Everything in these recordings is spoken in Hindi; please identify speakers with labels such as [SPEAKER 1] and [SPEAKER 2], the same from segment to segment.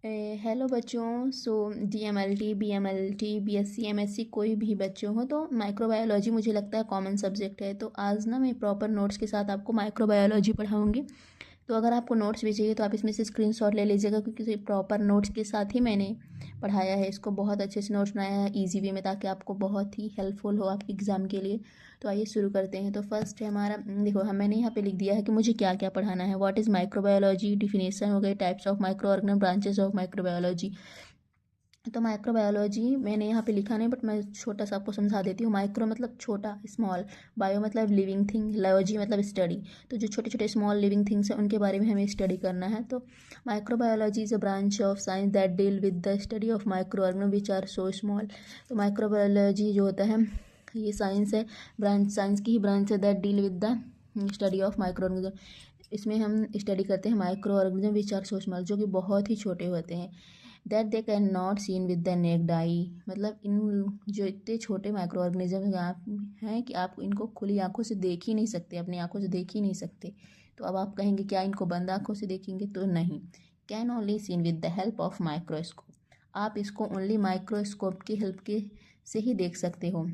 [SPEAKER 1] हेलो बच्चों। DMLT BMLT BSc MSc कोई भी बच्चों हो तो माइक्रोबायोलॉजी मुझे लगता है कॉमन सब्जेक्ट है। तो आज ना मैं प्रॉपर नोट्स के साथ आपको माइक्रोबायोलॉजी पढ़ाऊँगी। तो अगर आपको नोट्स भी चाहिए तो आप इसमें से स्क्रीनशॉट ले लीजिएगा, क्योंकि प्रॉपर नोट्स के साथ ही मैंने पढ़ाया है इसको। बहुत अच्छे से नोट्स बनाया है ईजी वे में, ताकि आपको बहुत ही हेल्पफुल हो आपके एग्ज़ाम के लिए। तो आइए शुरू करते हैं। तो फर्स्ट है हमारा, देखो मैंने यहाँ पे लिख दिया है कि मुझे क्या क्या पढ़ाना है। व्हाट इज़ माइक्रोबायोलॉजी, डिफिनेशन हो गई, types of micro organism, branches of microbiology. तो माइक्रोबायोलॉजी मैंने यहाँ पे लिखा नहीं, बट मैं छोटा सा आपको समझा देती हूँ। माइक्रो मतलब छोटा, स्मॉल, बायो मतलब लिविंग थिंग, लॉजी मतलब स्टडी। तो जो छोटे छोटे स्मॉल लिविंग थिंग्स हैं उनके बारे में हमें स्टडी करना है। तो microbiology is a branch of science that deal with the study of micro organism which are so small. तो माइक्रोबायोलॉजी जो होता है ये साइंस है, ब्रांच साइंस की ही ब्रांच है, that deal with the study of micro organism. इसमें हम स्टडी करते हैं micro organism which are so small, जो कि बहुत ही छोटे होते हैं। That they can not seen with the necked आई, मतलब इन जो इतने छोटे माइक्रो ऑर्गेनिज्म आप हैं कि आप इनको खुली आंखों से देख ही नहीं सकते, अपनी आंखों से देख ही नहीं सकते। तो अब आप कहेंगे क्या इनको बंद आंखों से देखेंगे? तो नहीं। Can only seen with the help of microscope. आप इसको ओनली माइक्रोस्कोप की हेल्प के से ही देख सकते हो।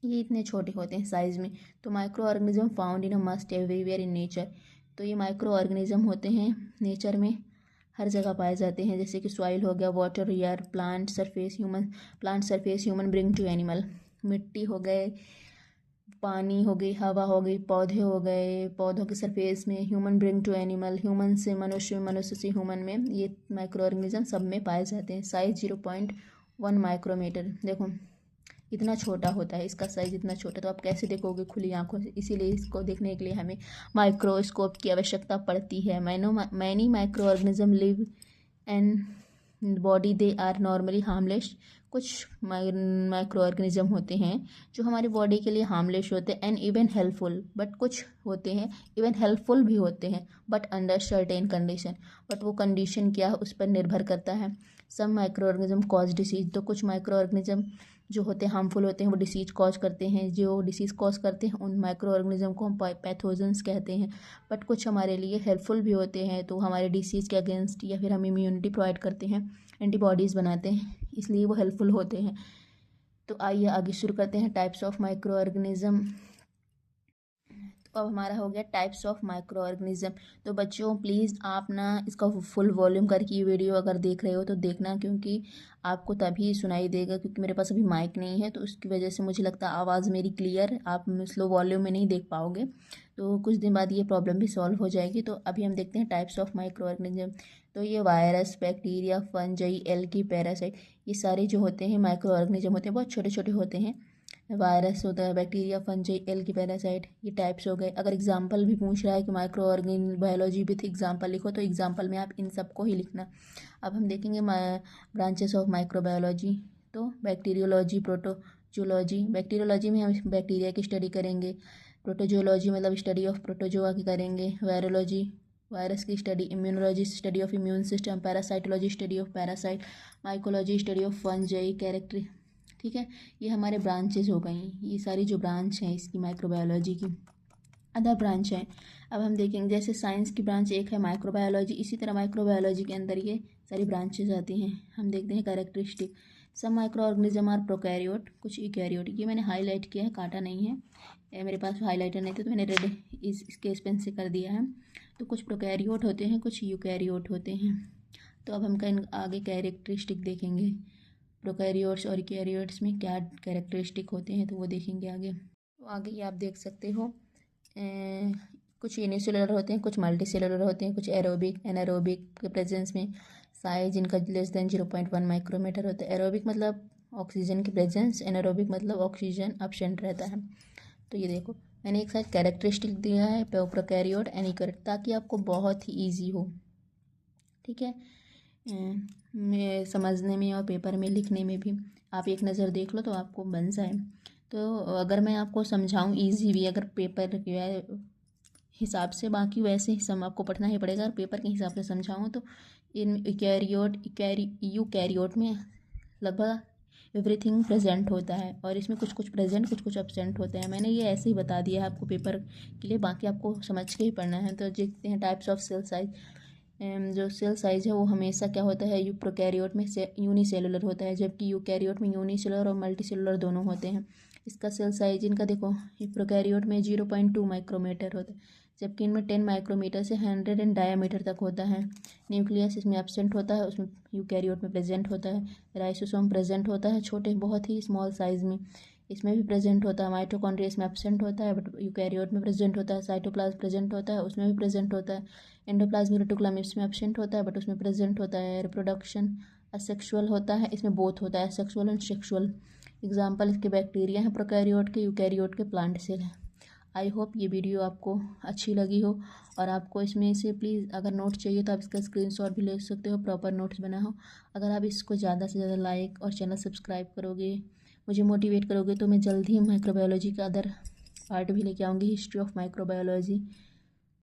[SPEAKER 1] ये इतने छोटे होते हैं साइज़ में। तो micro organism found in a must everywhere in nature. तो ये माइक्रो ऑर्गेनिज्म होते हैं नेचर में, हर जगह पाए जाते हैं। जैसे कि सॉइल हो गया, water, air, plant surface human bring to animal. मिट्टी हो गए, पानी हो गई, हवा हो गई, पौधे हो गए, पौधों के सरफेस में, human bring to animal, human से मनुष्य, मनुष्य से ह्यूमन में, ये माइक्रो ऑर्गेनिज्म सब में पाए जाते हैं। Size 0.1 micrometre. देखो इतना छोटा होता है, इसका साइज़ इतना छोटा, तो आप कैसे देखोगे खुली आंखों से? इसीलिए इसको देखने के लिए हमें माइक्रोस्कोप की आवश्यकता पड़ती है। Many micro organism live and body, they are normally harmless. कुछ माइक्रो ऑर्गेनिज्म होते हैं जो हमारी बॉडी के लिए हार्मलेस होते हैं, एंड इवन हेल्पफुल, बट कुछ होते हैं इवन हेल्पफुल भी होते हैं, but under certain condition. But वो कंडीशन क्या है उस पर निर्भर करता है। Some micro organism cause disease. तो कुछ माइक्रो ऑर्गेनिज्म जो होते हैं हार्मफुल होते हैं, वो डिसीज कॉज करते हैं। जो डिसीज़ कॉज करते हैं उन माइक्रो ऑर्गेनिज्म को हम पैथोजेंस कहते हैं। बट कुछ हमारे लिए हेल्पफुल भी होते हैं, तो हमारे डिसीज़ के अगेंस्ट या फिर हम इम्यूनिटी प्रोवाइड करते हैं, एंटीबॉडीज़ बनाते हैं, इसलिए वो हेल्पफुल होते हैं। तो आइए आगे शुरू करते हैं टाइप्स ऑफ माइक्रो ऑर्गेनिज्म। तो अब हमारा हो गया टाइप्स ऑफ माइक्रो ऑर्गेनिज्म। तो बच्चों प्लीज़ आप ना इसका फुल वॉल्यूम करके ये वीडियो अगर देख रहे हो तो देखना, क्योंकि आपको तभी सुनाई देगा, क्योंकि मेरे पास अभी माइक नहीं है, तो उसकी वजह से मुझे लगता है आवाज़ मेरी क्लियर, आप स्लो वॉल्यूम में नहीं देख पाओगे। तो कुछ दिन बाद ये प्रॉब्लम भी सॉल्व हो जाएगी। तो अभी हम देखते हैं टाइप्स ऑफ माइक्रो ऑर्गेनिज्म। तो ये virus, bacteria, fungi, algae, parasite, ये सारे जो होते हैं माइक्रो ऑर्गेनिज्म होते हैं, बहुत छोटे छोटे होते हैं। वायरस होता है, बैक्टीरिया, फंजाई, एल्गी, पैरासाइट, ये टाइप्स हो गए। अगर एग्जाम्पल भी पूछ रहा है कि micro organ biology with example लिखो, तो एग्जाम्पल में आप इन सबको ही लिखना। अब हम देखेंगे ब्रांचेस ऑफ माइक्रोबायोलॉजी। तो बैक्टीरियोलॉजी, प्रोटोजोलॉजी। बैक्टीरियोलॉजी में हम बैक्टीरिया की स्टडी करेंगे। प्रोटोजोलॉजी मतलब स्टडी ऑफ प्रोटोजोआ की करेंगे। वायरोलॉजी वायरस की study. Immunology study of immune system. Parasitology study of parasite. Mycology study of fungi, character. ठीक है, ये हमारे ब्रांचेज हो गई। ये सारी जो ब्रांच हैं इसकी माइक्रोबायोलॉजी की, अदर ब्रांच है। अब हम देखेंगे जैसे साइंस की ब्रांच एक है माइक्रोबायोलॉजी, इसी तरह माइक्रोबायोलॉजी के अंदर ये सारी ब्रांचेज आती हैं। हम देखते हैं कैरेक्टरिस्टिक। सब माइक्रो ऑर्गेनिज्म आर प्रोकैरियोट, कुछ यूकैरियोट। ये मैंने हाईलाइट किया है, काटा नहीं है, मेरे पास हाईलाइटर नहीं थे तो मैंने रेड इस स्केच पेन से कर दिया है। तो कुछ प्रोकैरियोट होते हैं, कुछ यूकैरियोट होते हैं। तो अब हम आगे कैरेक्टरिस्टिक देखेंगे, प्रोकैरियोट्स और यूकैरियोट्स में क्या कैरेक्टरिस्टिक होते हैं, तो वो देखेंगे आगे। तो आगे ये आप देख सकते हो, कुछ यूनिसेलुलर होते हैं, कुछ मल्टी सेलुलर होते हैं, कुछ एरोबिक, एनारोबिक के प्रेजेंस में साइज इनका लेस देन 0.1 माइक्रोमीटर होता है। एरोबिक मतलब ऑक्सीजन की प्रेजेंस, एनारोबिक मतलब ऑक्सीजन एब्सेंट रहता है। तो ये देखो मैंने एक साथ कैरेक्टरिस्टिक दिया है प्रोकैरियोट एंड यूकैरियोट, ताकि आपको बहुत ही ईजी हो। ठीक है, में समझने में और पेपर में लिखने में भी आप एक नज़र देख लो तो आपको बन जाए। तो अगर मैं आपको समझाऊं ईजी भी, अगर पेपर के हिसाब से, बाकी वैसे ही सम आपको पढ़ना ही पड़ेगा, अगर पेपर के हिसाब से समझाऊं तो इन यूकैरियोट में लगभग एवरीथिंग प्रेजेंट होता है, और इसमें कुछ कुछ प्रेजेंट, कुछ कुछ एब्सेंट होते हैं। मैंने ये ऐसे ही बता दिया है आपको पेपर के लिए, बाकी आपको समझ के ही पढ़ना है। तो देखते हैं टाइप्स ऑफ सेल साइज। जो सेल साइज़ है वो हमेशा क्या होता है, प्रोकैरियोट में यूनिसेलुलर होता है, जबकि यूकैरियोट में यूनिसेलुलर और मल्टीसेलुलर दोनों होते हैं। इसका सेल साइज इनका देखो, प्रोकैरियोट में 0.2 माइक्रोमीटर होता है, जबकि इनमें 10 माइक्रोमीटर से 100 इन डायामीटर तक होता है। न्यूक्लियस इसमें एब्सेंट होता है, उसमें यूकैरियोट में प्रेजेंट होता है। राइसोसोम प्रेजेंट होता है छोटे बहुत ही स्मॉल साइज़ में, इसमें भी प्रेजेंट होता है। माइटोकॉन्ड्रिया इसमें एब्सेंट होता है बट यूकैरियोट में प्रेजेंट होता है। साइटोप्लाज्म प्रेजेंट होता है, उसमें भी प्रेजेंट होता है। एंडोप्लाज्मिक रेटिकुलम इसमें एब्सेंट होता है बट उसमें प्रेजेंट होता है। रिप्रोडक्शन असेक्सुअल होता है, इसमें बोथ होता है, सेक्सुअल एंड सेक्सुअल। एग्जाम्पल इसके बैक्टीरिया हैं प्रोकैरियोट के, यूकैरियोट के प्लांट सेल हैं। आई होप ये वीडियो आपको अच्छी लगी हो, और आपको इसमें से प्लीज़ अगर नोट्स चाहिए तो आप इसका स्क्रीनशॉट भी ले सकते हो, प्रॉपर नोट्स बना हो। अगर आप इसको ज़्यादा से ज़्यादा लाइक और चैनल सब्सक्राइब करोगे, मुझे मोटिवेट करोगे, तो मैं जल्द ही माइक्रोबायोलॉजी का अदर पार्ट भी लेके आऊँगी, हिस्ट्री ऑफ माइक्रोबायोलॉजी।